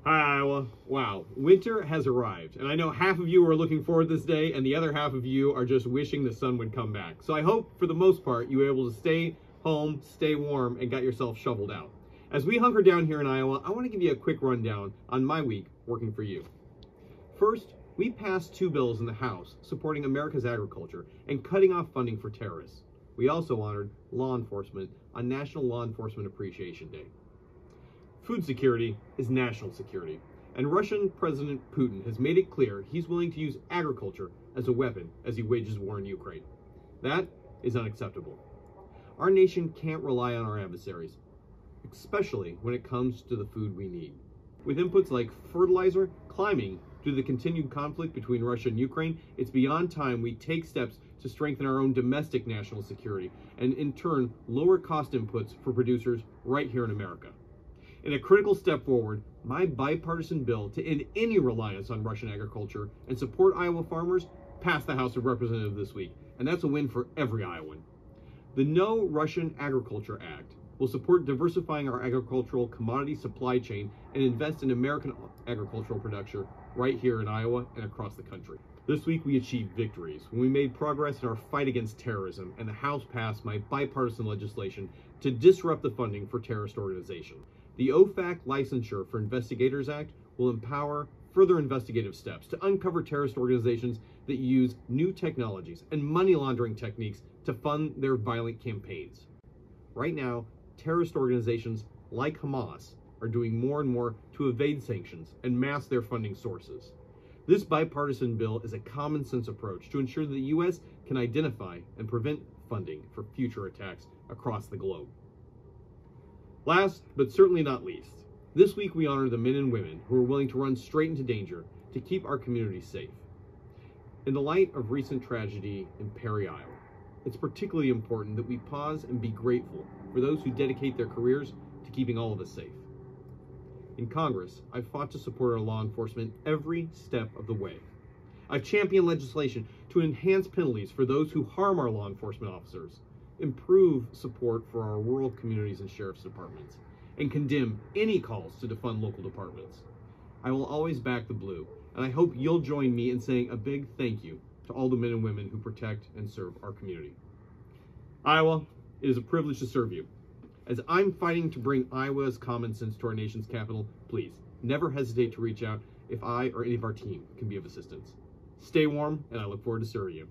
Hi, Iowa. Wow, winter has arrived, and I know half of you are looking forward to this day, and the other half of you are just wishing the sun would come back. So I hope, for the most part, you were able to stay home, stay warm, and got yourself shoveled out. As we hunker down here in Iowa, I want to give you a quick rundown on my week working for you. First, we passed 2 bills in the House supporting America's agriculture and cutting off funding for terrorists. We also honored law enforcement on National Law Enforcement Appreciation Day. Food security is national security, and Russian President Putin has made it clear he's willing to use agriculture as a weapon as he wages war in Ukraine. That is unacceptable. Our nation can't rely on our adversaries, especially when it comes to the food we need. With inputs like fertilizer climbing due to the continued conflict between Russia and Ukraine, it's beyond time we take steps to strengthen our own domestic national security and in turn lower cost inputs for producers right here in America. In a critical step forward, my bipartisan bill to end any reliance on Russian agriculture and support Iowa farmers passed the House of Representatives this week, and that's a win for every Iowan. The No Russian Agriculture Act will support diversifying our agricultural commodity supply chain and invest in American agricultural production right here in Iowa and across the country. This week we achieved victories when we made progress in our fight against terrorism, and the House passed my bipartisan legislation to disrupt the funding for terrorist organizations. The OFAC Licensure for Investigators Act will empower further investigative steps to uncover terrorist organizations that use new technologies and money laundering techniques to fund their violent campaigns. Right now, terrorist organizations like Hamas are doing more and more to evade sanctions and mask their funding sources. This bipartisan bill is a common sense approach to ensure that the U.S. can identify and prevent funding for future attacks across the globe. Last, but certainly not least, this week we honor the men and women who are willing to run straight into danger to keep our communities safe. In the light of recent tragedy in Perry, Iowa, it's particularly important that we pause and be grateful for those who dedicate their careers to keeping all of us safe. In Congress, I've fought to support our law enforcement every step of the way. I've championed legislation to enhance penalties for those who harm our law enforcement officers, improve support for our rural communities and sheriff's departments, and condemn any calls to defund local departments. I will always back the blue, and I hope you'll join me in saying a big thank you to all the men and women who protect and serve our community. Iowa, it is a privilege to serve you. As I'm fighting to bring Iowa's common sense to our nation's capital, please never hesitate to reach out if I or any of our team can be of assistance. Stay warm, and I look forward to serving you.